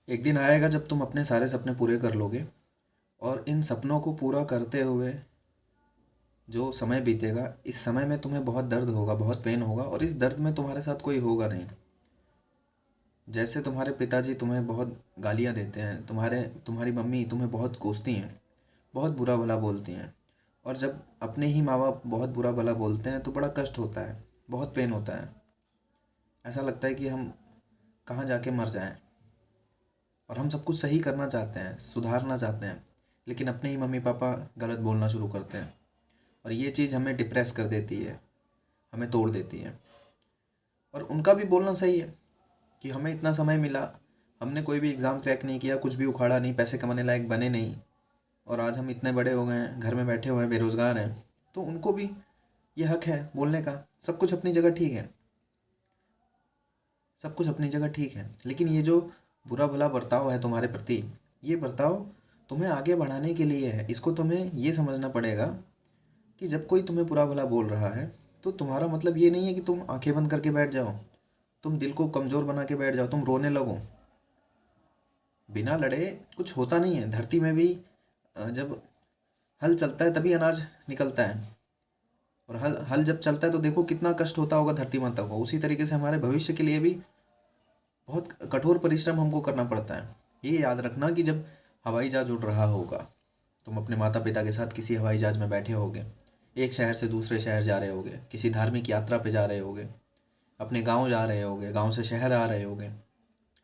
एक दिन आएगा जब तुम अपने सारे सपने पूरे कर लोगे और इन सपनों को पूरा करते हुए जो समय बीतेगा, इस समय में तुम्हें बहुत दर्द होगा, बहुत पेन होगा और इस दर्द में तुम्हारे साथ कोई होगा नहीं। जैसे तुम्हारे पिताजी तुम्हें बहुत गालियाँ देते हैं, तुम्हारी मम्मी तुम्हें बहुत कोसती हैं, बहुत बुरा भला बोलती हैं। और जब अपने ही माँ बाप बहुत बुरा भला बोलते हैं तो बड़ा कष्ट होता है, बहुत पेन होता है। ऐसा लगता है कि हम कहाँ जाके मर जाएं। और हम सब कुछ सही करना चाहते हैं, सुधारना चाहते हैं, लेकिन अपने ही मम्मी पापा गलत बोलना शुरू करते हैं। और ये चीज़ हमें डिप्रेस कर देती है, हमें तोड़ देती है। और उनका भी बोलना सही है कि हमें इतना समय मिला, हमने कोई भी एग्ज़ाम क्रैक नहीं किया, कुछ भी उखाड़ा नहीं, पैसे कमाने लायक बने नहीं, और आज हम इतने बड़े हो गए हैं, घर में बैठे हुए हैं, बेरोज़गार हैं। तो उनको भी ये हक है बोलने का। सब कुछ अपनी जगह ठीक है, सब कुछ अपनी जगह ठीक है, लेकिन ये जो बुरा भला बर्ताव है तुम्हारे प्रति, ये बर्ताव तुम्हें आगे बढ़ाने के लिए है। इसको तुम्हें ये समझना पड़ेगा कि जब कोई तुम्हें बुरा भला बोल रहा है तो तुम्हारा मतलब ये नहीं है कि तुम आंखें बंद करके बैठ जाओ, तुम दिल को कमज़ोर बना के बैठ जाओ, तुम रोने लगो। बिना लड़े कुछ होता नहीं है। धरती में भी जब हल चलता है तभी अनाज निकलता है। और हल हल जब चलता है तो देखो कितना कष्ट होता होगा धरती माता को। उसी तरीके से हमारे भविष्य के लिए भी बहुत कठोर परिश्रम हमको करना पड़ता है। ये याद रखना कि जब हवाई जहाज उड़ रहा होगा, तुम अपने माता पिता के साथ किसी हवाई जहाज में बैठे होगे, एक शहर से दूसरे शहर जा रहे होगे, किसी धार्मिक यात्रा पे जा रहे होगे, अपने गांव जा रहे होगे, गांव से शहर आ रहे होगे।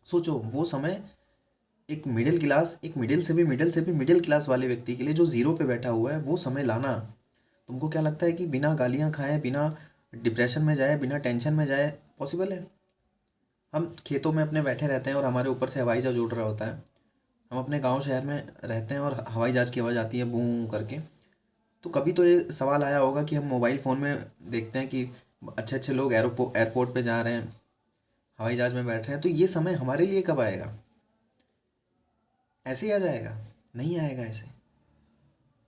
सोचो वो समय एक मिडिल से भी मिडिल क्लास वाले व्यक्ति के लिए जो जीरो पे बैठा हुआ है, वो समय लाना। तुमको क्या लगता है कि बिना गालियाँ खाए, बिना डिप्रेशन में जाए, बिना टेंशन में जाए पॉसिबल है? हम खेतों में अपने बैठे रहते हैं और हमारे ऊपर से हवाई जहाज उड़ रहा होता है। हम अपने गांव शहर में रहते हैं और हवाई जहाज की आवाज़ आती है बूं करके। तो कभी तो ये सवाल आया होगा कि हम मोबाइल फ़ोन में देखते हैं कि अच्छे अच्छे लोग एयरपोर्ट पे जा रहे हैं, हवाई जहाज में बैठ रहे हैं, तो ये समय हमारे लिए कब आएगा? ऐसे ही आ जाएगा? नहीं आएगा ऐसे।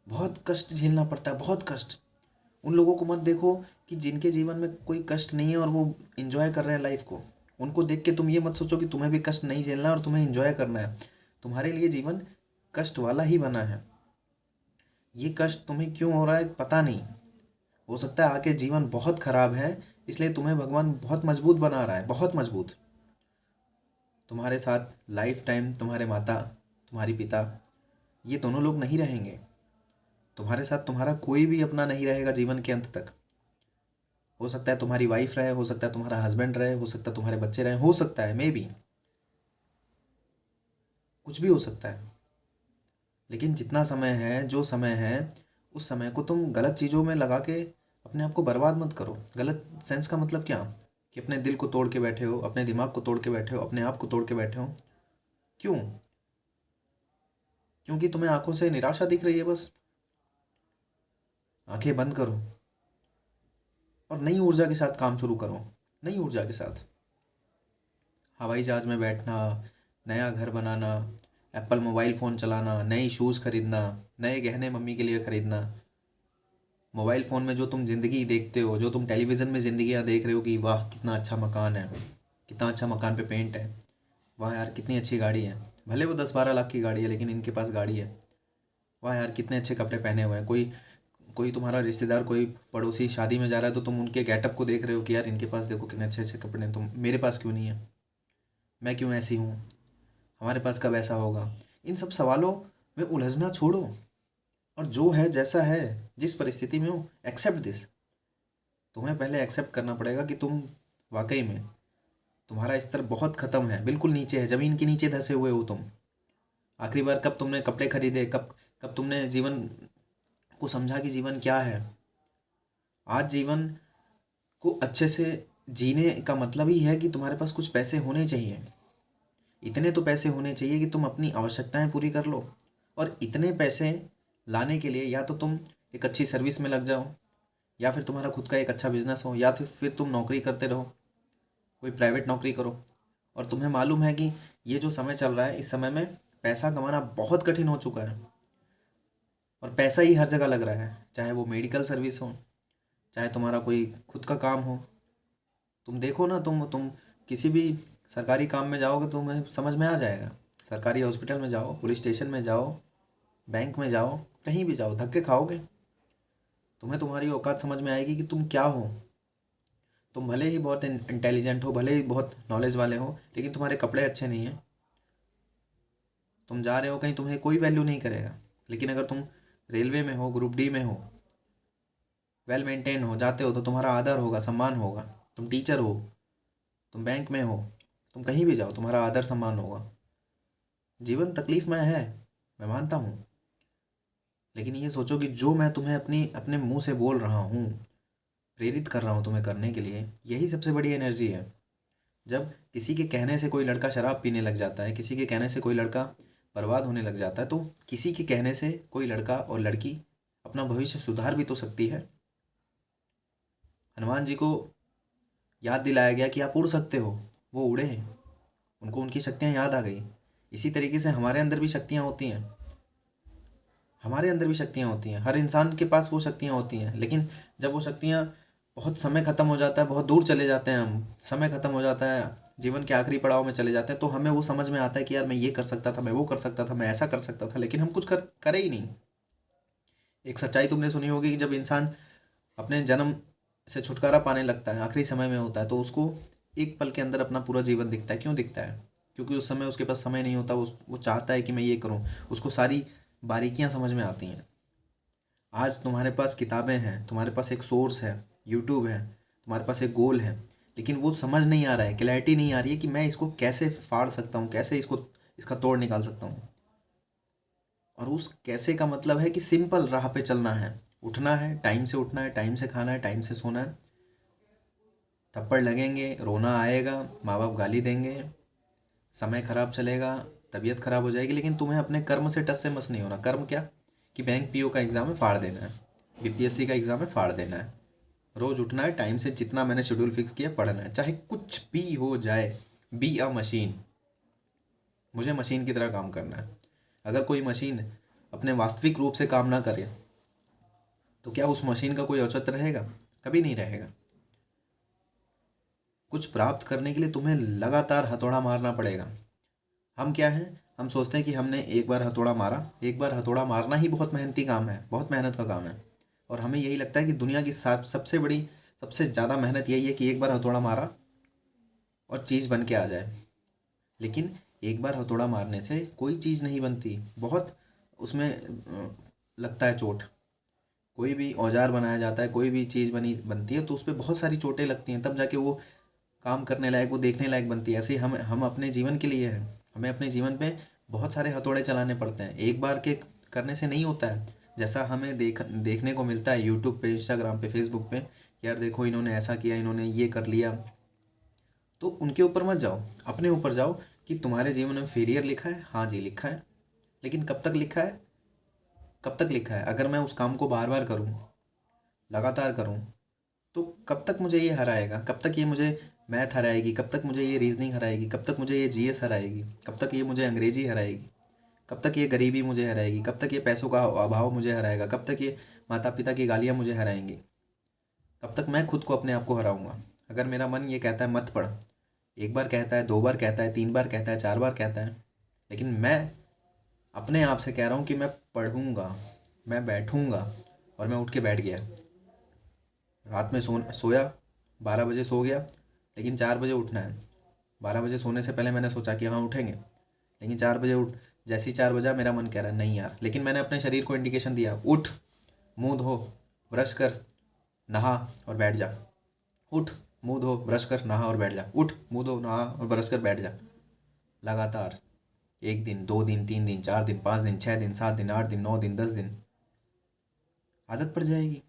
बहुत कष्ट झेलना पड़ता है, बहुत कष्ट। उन लोगों को मत देखो कि जिनके जीवन में कोई कष्ट नहीं है और वो इंजॉय कर रहे हैं लाइफ को। उनको देख के तुम ये मत सोचो कि तुम्हें भी कष्ट नहीं झेलना और तुम्हें इंजॉय करना है। तुम्हारे लिए जीवन कष्ट वाला ही बना है। ये कष्ट तुम्हें क्यों हो रहा है पता नहीं। हो सकता है आगे जीवन बहुत खराब है, इसलिए तुम्हें भगवान बहुत मजबूत बना रहा है, बहुत मजबूत। तुम्हारे साथ लाइफ टाइम तुम्हारे माता, तुम्हारी पिता, ये दोनों लोग नहीं रहेंगे। तुम्हारे साथ तुम्हारा कोई भी अपना नहीं रहेगा जीवन के अंत तक। हो सकता है तुम्हारी वाइफ रहे, हो सकता है तुम्हारा हस्बैंड रहे, हो सकता है तुम्हारे बच्चे रहे, हो सकता है मे बी, कुछ भी हो सकता है। लेकिन जितना समय है, जो समय है, उस समय को तुम गलत चीज़ों में लगा के अपने आप को बर्बाद मत करो। गलत सेंस का मतलब क्या? कि अपने दिल को तोड़ के बैठे हो, अपने दिमाग को तोड़ के बैठे हो, अपने आप को तोड़ के बैठे हो। क्यों? क्योंकि तुम्हें आंखों से निराशा दिख रही है बस। आंखें बंद करो और नई ऊर्जा के साथ काम शुरू करो। नई ऊर्जा के साथ हवाई जहाज में बैठना, नया घर बनाना, एप्पल मोबाइल फ़ोन चलाना, नई शूज़ खरीदना, नए गहने मम्मी के लिए खरीदना। मोबाइल फ़ोन में जो तुम ज़िंदगी देखते हो, जो तुम टेलीविज़न में ज़िंदगियाँ देख रहे हो कि वाह कितना अच्छा मकान है, कितना अच्छा मकान पे पेंट है, वाह यार कितनी अच्छी गाड़ी है। भले वो 10-12 लाख की गाड़ी है लेकिन इनके पास गाड़ी है। वाह यार कितने अच्छे कपड़े पहने हुए हैं। कोई कोई तुम्हारा रिश्तेदार, कोई पड़ोसी शादी में जा रहा है तो तुम उनके गेटअप को देख रहे हो कि यार इनके पास देखो कितने अच्छे अच्छे कपड़े हैं, तुम मेरे पास क्यों नहीं है, मैं क्यों ऐसी हूँ, हमारे पास कब ऐसा होगा। इन सब सवालों में उलझना छोड़ो और जो है जैसा है, जिस परिस्थिति में हो, एक्सेप्ट दिस। तुम्हें पहले एक्सेप्ट करना पड़ेगा कि तुम वाकई में, तुम्हारा स्तर बहुत ख़त्म है, बिल्कुल नीचे है, ज़मीन के नीचे धंसे हुए हो तुम। आखिरी बार कब तुमने कपड़े खरीदे, कब कब तुमने जीवन को समझा कि जीवन क्या है? आज जीवन को अच्छे से जीने का मतलब ही है कि तुम्हारे पास कुछ पैसे होने चाहिए। इतने तो पैसे होने चाहिए कि तुम अपनी आवश्यकताएं पूरी कर लो। और इतने पैसे लाने के लिए या तो तुम एक अच्छी सर्विस में लग जाओ, या फिर तुम्हारा खुद का एक अच्छा बिजनेस हो, या फिर तुम नौकरी करते रहो, कोई प्राइवेट नौकरी करो। और तुम्हें मालूम है कि ये जो समय चल रहा है, इस समय में पैसा कमाना बहुत कठिन हो चुका है। और पैसा ही हर जगह लग रहा है, चाहे वो मेडिकल सर्विस हो, चाहे तुम्हारा कोई खुद का काम हो। तुम देखो ना, तुम किसी भी सरकारी काम में जाओगे तो तुम्हें समझ में आ जाएगा। सरकारी हॉस्पिटल में जाओ, पुलिस स्टेशन में जाओ, बैंक में जाओ, कहीं भी जाओ, धक्के खाओगे। तुम्हें तुम्हारी औकात समझ में आएगी कि तुम क्या हो। तुम भले ही बहुत इंटेलिजेंट हो, भले ही बहुत नॉलेज वाले हो, लेकिन तुम्हारे कपड़े अच्छे नहीं हैं, तुम जा रहे हो कहीं, तुम्हें कोई वैल्यू नहीं करेगा। लेकिन अगर तुम रेलवे में हो, ग्रुप डी में हो, वेल मेंटेन हो, जाते हो, तो तुम्हारा आदर होगा, सम्मान होगा। तुम टीचर हो, तुम बैंक में हो, तुम कहीं भी जाओ, तुम्हारा आदर सम्मान होगा। जीवन तकलीफमय है, मैं मानता हूँ, लेकिन ये सोचो कि जो मैं तुम्हें अपने मुंह से बोल रहा हूँ, प्रेरित कर रहा हूँ तुम्हें करने के लिए, यही सबसे बड़ी एनर्जी है। जब किसी के कहने से कोई लड़का शराब पीने लग जाता है, किसी के कहने से कोई लड़का बर्बाद होने लग जाता है, तो किसी के कहने से कोई लड़का और लड़की अपना भविष्य सुधार भी तो सकती है। हनुमान जी को याद दिलाया गया कि आप उड़ सकते हो, वो उड़े, उनको उनकी शक्तियाँ याद आ गई। इसी तरीके से हमारे अंदर भी शक्तियाँ होती हैं, हमारे अंदर भी शक्तियाँ होती हैं, हर इंसान के पास वो शक्तियाँ होती हैं। लेकिन जब वो शक्तियाँ बहुत समय ख़त्म हो जाता है, बहुत दूर चले जाते हैं, हम समय ख़त्म हो जाता है, जीवन के आखिरी पड़ाव में चले जाते हैं, तो हमें वो समझ में आता है कि यार मैं ये कर सकता था, मैं वो कर सकता था, मैं ऐसा कर सकता था, लेकिन हम कुछ करे ही नहीं। एक सच्चाई तुमने सुनी होगी कि जब इंसान अपने जन्म से छुटकारा पाने लगता है, आखिरी समय में होता है, तो उसको एक पल के अंदर अपना पूरा जीवन दिखता है। क्यों दिखता है? क्योंकि उस समय उसके पास समय नहीं होता, वो चाहता है कि मैं ये करूँ, उसको सारी बारीकियाँ समझ में आती हैं। आज तुम्हारे पास किताबें हैं, तुम्हारे पास एक सोर्स है, यूट्यूब है, तुम्हारे पास एक गोल है, लेकिन वो समझ नहीं आ रहा है, क्लैरिटी नहीं आ रही है कि मैं इसको कैसे फाड़ सकता हूँ, कैसे इसका तोड़ निकाल सकता हूँ। और उस कैसे का मतलब है कि सिंपल राह पे चलना है, उठना है, टाइम से उठना है, टाइम से खाना है, टाइम से सोना है। थप्पड़ लगेंगे, रोना आएगा, माँ बाप गाली देंगे, समय खराब चलेगा, तबीयत खराब हो जाएगी, लेकिन तुम्हें अपने कर्म से टस से मस नहीं होना। कर्म क्या? कि बैंक पीओ का एग्ज़ाम है, फाड़ देना है, बीपीएससी का एग्ज़ाम है, फाड़ देना है, रोज़ उठना है, टाइम से जितना मैंने शेड्यूल फिक्स किया पढ़ना है, चाहे कुछ भी हो जाए। बी अ मशीन, मुझे मशीन की तरह काम करना है। अगर कोई मशीन अपने वास्तविक रूप से काम ना करे, तो क्या उस मशीन का कोई औचित्य रहेगा? कभी नहीं रहेगा। कुछ प्राप्त करने के लिए तुम्हें लगातार हथौड़ा मारना पड़ेगा। हम क्या हैं? हम सोचते हैं कि हमने एक बार हथौड़ा मारा, एक बार हथौड़ा मारना ही बहुत मेहनती काम है, बहुत मेहनत का काम है। और हमें यही लगता है कि दुनिया की सबसे बड़ी, सबसे ज़्यादा मेहनत यही है कि एक बार हथौड़ा मारा और चीज़ बन के आ जाए। लेकिन एक बार हथौड़ा मारने से कोई चीज़ नहीं बनती, बहुत उसमें लगता है चोट। कोई भी औजार बनाया जाता है, कोई भी चीज़ बनती है, तो उस पर बहुत सारी चोटें लगती हैं, तब जाके वो काम करने लायक, वो देखने लायक बनती है। ऐसे ही हम अपने जीवन के लिए हैं, हमें अपने जीवन पे बहुत सारे हथौड़े चलाने पड़ते हैं, एक बार के करने से नहीं होता है। जैसा हमें देखने को मिलता है यूट्यूब पे, इंस्टाग्राम पे, फेसबुक पे, यार देखो इन्होंने ऐसा किया, इन्होंने ये कर लिया, तो उनके ऊपर मत जाओ, अपने ऊपर जाओ कि तुम्हारे जीवन में फेलियर लिखा है, हाँ जी लिखा है, लेकिन कब तक लिखा है? कब तक लिखा है? अगर मैं उस काम को बार बार करूँ, लगातार करूँ, तो कब तक मुझे ये हराएगा? कब तक ये मुझे मैथ हराएगी? कब तक मुझे ये रीजनिंग हराएगी? कब तक मुझे ये जीएस हराएगी? कब तक ये मुझे अंग्रेजी हराएगी? कब तक ये गरीबी मुझे हराएगी? कब तक ये पैसों का अभाव मुझे हराएगा? कब तक ये माता पिता की गालियाँ मुझे हराएंगी? कब तक मैं खुद को अपने आप को हराऊंगा? अगर मेरा मन ये कहता है मत पढ़, एक बार कहता है, दो बार कहता है, तीन बार कहता है, चार बार कहता है, लेकिन मैं अपने आप से कह रहा हूँ कि मैं पढ़ूंगा, मैं बैठूंगा, और मैं उठ के बैठ गया। रात में सोया, 12 बजे सो गया, लेकिन 4 बजे उठना है। 12 बजे सोने से पहले मैंने सोचा कि हाँ उठेंगे, लेकिन 4 बजे उठ, जैसे ही 4 बजा मेरा मन कह रहा है नहीं यार, लेकिन मैंने अपने शरीर को इंडिकेशन दिया, उठ, मुंह धो, ब्रश कर, नहा और बैठ जा। उठ, मुंह धो, ब्रश कर, नहा और बैठ जा। उठ, मुंह धो, नहा और ब्रश कर, बैठ जा। लगातार 1 दिन, 2 दिन, 3 दिन, 4 दिन, 5 दिन, 6 दिन, 7 दिन, 8 दिन, 9 दिन, 10 दिन, आदत पड़ जाएगी।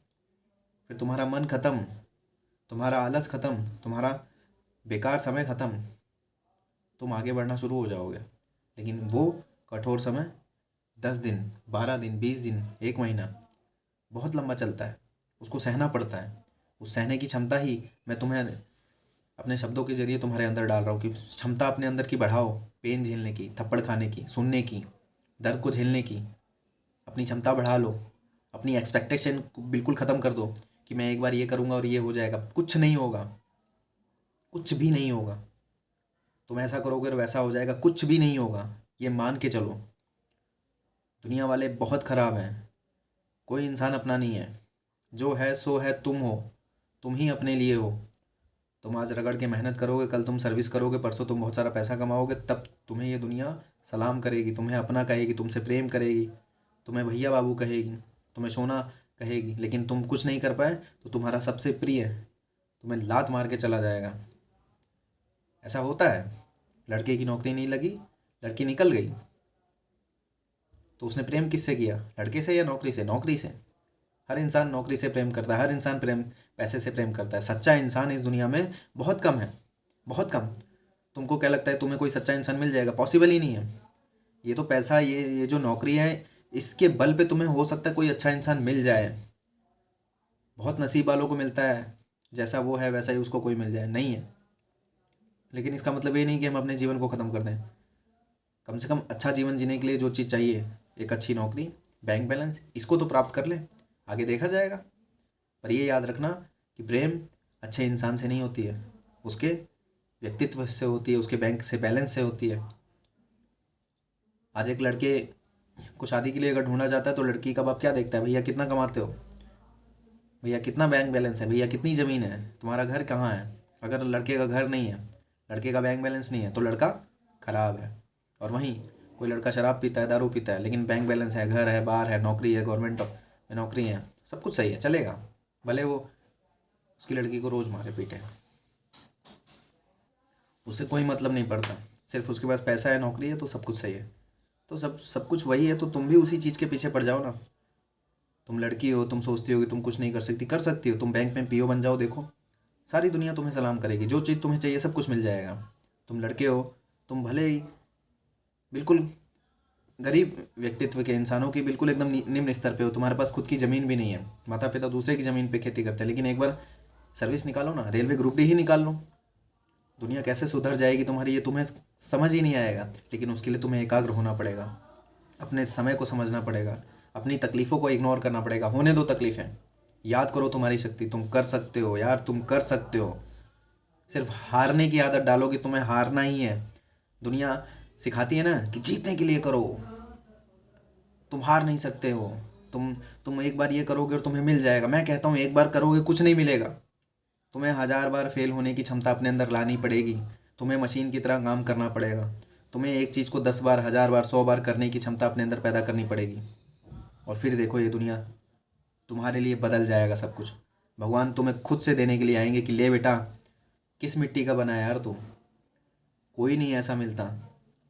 फिर तुम्हारा मन खत्म, तुम्हारा आलस खत्म, तुम्हारा बेकार समय खत्म, तुम आगे बढ़ना शुरू हो जाओगे। लेकिन वो कठोर समय 10 दिन, 12 दिन, 20 दिन, 1 महीना बहुत लंबा चलता है, उसको सहना पड़ता है। उस सहने की क्षमता ही मैं तुम्हें अपने शब्दों के जरिए तुम्हारे अंदर डाल रहा हूँ कि क्षमता अपने अंदर की बढ़ाओ, पेन झेलने की, थप्पड़ खाने की, सुनने की, दर्द को झेलने की। अपनी क्षमता बढ़ा लो, अपनी एक्सपेक्टेशन को बिल्कुल ख़त्म कर दो कि मैं एक बार ये करूँगा और ये हो जाएगा। कुछ नहीं होगा, कुछ भी नहीं होगा। तुम ऐसा करोगे और वैसा हो जाएगा, कुछ भी नहीं होगा। ये मान के चलो, दुनिया वाले बहुत ख़राब हैं, कोई इंसान अपना नहीं है। जो है सो है, तुम हो, तुम ही अपने लिए हो। तुम आज रगड़ के मेहनत करोगे, कल तुम सर्विस करोगे, परसों तुम बहुत सारा पैसा कमाओगे, तब तुम्हें ये दुनिया सलाम करेगी, तुम्हें अपना कहेगी, तुमसे प्रेम करेगी, तुम्हें भैया बाबू कहेगी, तुम्हें सोना कहेगी। लेकिन तुम कुछ नहीं कर पाए तो तुम्हारा सबसे प्रिय तुम्हें लात मार के चला जाएगा। ऐसा होता है। लड़के की नौकरी नहीं लगी, लड़की निकल गई, तो उसने प्रेम किससे किया? लड़के से या नौकरी से? नौकरी से। हर इंसान नौकरी से प्रेम करता है, हर इंसान पैसे से प्रेम करता है। सच्चा इंसान इस दुनिया में बहुत कम है, बहुत कम। तुमको क्या लगता है तुम्हें कोई सच्चा इंसान मिल जाएगा? पॉसिबल ही नहीं है। ये तो पैसा, ये जो नौकरी है, इसके बल पे तुम्हें हो सकता है कोई अच्छा इंसान मिल जाए। बहुत नसीब वालों को मिलता है, जैसा वो है वैसा ही उसको कोई मिल जाए, नहीं है। लेकिन इसका मतलब ये नहीं कि हम अपने जीवन को ख़त्म कर दें। कम से कम अच्छा जीवन जीने के लिए जो चीज़ चाहिए, एक अच्छी नौकरी, बैंक बैलेंस, इसको तो प्राप्त कर ले, आगे देखा जाएगा। पर ये याद रखना कि प्रेम अच्छे इंसान से नहीं होती है, उसके व्यक्तित्व से होती है, उसके बैंक से बैलेंस से होती है। आज एक लड़के को शादी के लिए अगर ढूंढा जाता है तो लड़की का बाप क्या देखता है? भैया कितना कमाते हो, भैया कितना बैंक बैलेंस है, भैया कितनी ज़मीन है, तुम्हारा घर कहाँ है। अगर लड़के का घर नहीं है, लड़के का बैंक बैलेंस नहीं है, तो लड़का खराब है। और वहीं कोई लड़का शराब पीता है, दारू पीता है, लेकिन बैंक बैलेंस है, घर है, बार है, नौकरी है, गवर्नमेंट में नौकरी है, सब कुछ सही है, चलेगा, भले वो उसकी लड़की को रोज़ मारे पीटे, उससे कोई मतलब नहीं पड़ता। सिर्फ उसके पास पैसा है, नौकरी है, तो सब कुछ सही है। तो सब कुछ वही है, तो तुम भी उसी चीज़ के पीछे पड़ जाओ ना। तुम लड़की हो, तुम सोचती हो कि तुम कुछ नहीं कर सकती, कर सकती हो। तुम बैंक में पीओ बन जाओ, देखो सारी दुनिया तुम्हें सलाम करेगी, जो चीज़ तुम्हें चाहिए सब कुछ मिल जाएगा। तुम लड़के हो, तुम भले ही बिल्कुल गरीब व्यक्तित्व के इंसानों की बिल्कुल एकदम निम्न स्तर पे हो, तुम्हारे पास खुद की ज़मीन भी नहीं है, माता पिता दूसरे की ज़मीन पे खेती करते हैं, लेकिन एक बार सर्विस निकालो ना, रेलवे ग्रुप डी ही निकाल लो, दुनिया कैसे सुधर जाएगी तुम्हारी ये तुम्हें समझ ही नहीं आएगा। लेकिन उसके लिए तुम्हें एकाग्र होना पड़ेगा, अपने समय को समझना पड़ेगा, अपनी तकलीफ़ों को इग्नोर करना पड़ेगा। होने दो तकलीफ़ें, याद करो तुम्हारी शक्ति, तुम कर सकते हो यार, तुम कर सकते हो। सिर्फ हारने की आदत डालो कि तुम्हें हारना ही है। दुनिया सिखाती है ना कि जीतने के लिए करो, तुम हार नहीं सकते हो। तुम एक बार ये करोगे और तुम्हें मिल जाएगा। मैं कहता हूँ एक बार करोगे कुछ नहीं मिलेगा, तुम्हें 1000 बार फेल होने की क्षमता अपने अंदर लानी पड़ेगी। तुम्हें मशीन की तरह काम करना पड़ेगा। तुम्हें एक चीज़ को 10 बार, 1000 बार, 100 बार करने की क्षमता अपने अंदर पैदा करनी पड़ेगी। और फिर देखो ये दुनिया तुम्हारे लिए बदल जाएगा सब कुछ। भगवान तुम्हें खुद से देने के लिए आएंगे कि ले बेटा, किस मिट्टी का बना है यार तू, कोई नहीं ऐसा मिलता,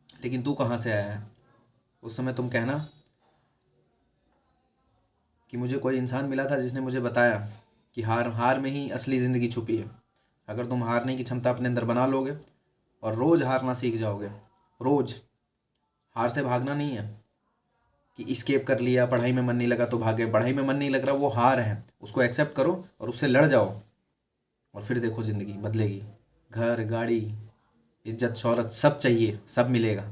लेकिन तू कहाँ से आया है। उस समय तुम कहना कि मुझे कोई इंसान मिला था जिसने मुझे बताया कि हार हार में ही असली ज़िंदगी छुपी है। अगर तुम हारने की क्षमता अपने अंदर बना लोगे और रोज़ हारना सीख जाओगे, रोज़, हार से भागना नहीं है कि स्केप कर लिया, पढ़ाई में मन नहीं लगा तो भागे। पढ़ाई में मन नहीं लग रहा, वो हार है, उसको एक्सेप्ट करो और उससे लड़ जाओ, और फिर देखो ज़िंदगी बदलेगी। घर, गाड़ी, इज्जत, शोहरत सब चाहिए, सब मिलेगा।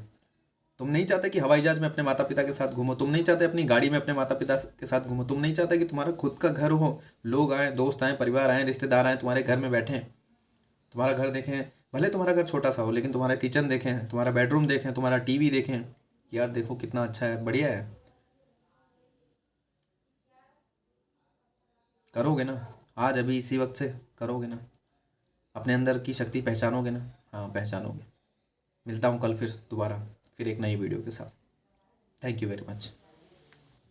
तुम नहीं चाहते कि हवाई जहाज में अपने माता पिता के साथ घूमो, तुम नहीं चाहते अपनी गाड़ी में अपने माता पिता के साथ घूमो, तुम नहीं चाहते कि तुम्हारा खुद का घर हो, लोग आए, दोस्त आए, परिवार आए, रिश्तेदार आए, तुम्हारे घर में बैठें, तुम्हारा घर देखें। भले तुम्हारा घर छोटा सा हो, लेकिन तुम्हारा किचन देखें, तुम्हारा बेडरूम देखें, तुम्हारा टीवी देखें, यार देखो कितना अच्छा है, बढ़िया है। करोगे ना? आज अभी इसी वक्त से करोगे ना? अपने अंदर की शक्ति पहचानोगे ना? हाँ, पहचानोगे। मिलता हूँ कल फिर दोबारा, फिर एक नई वीडियो के साथ। Thank you very much.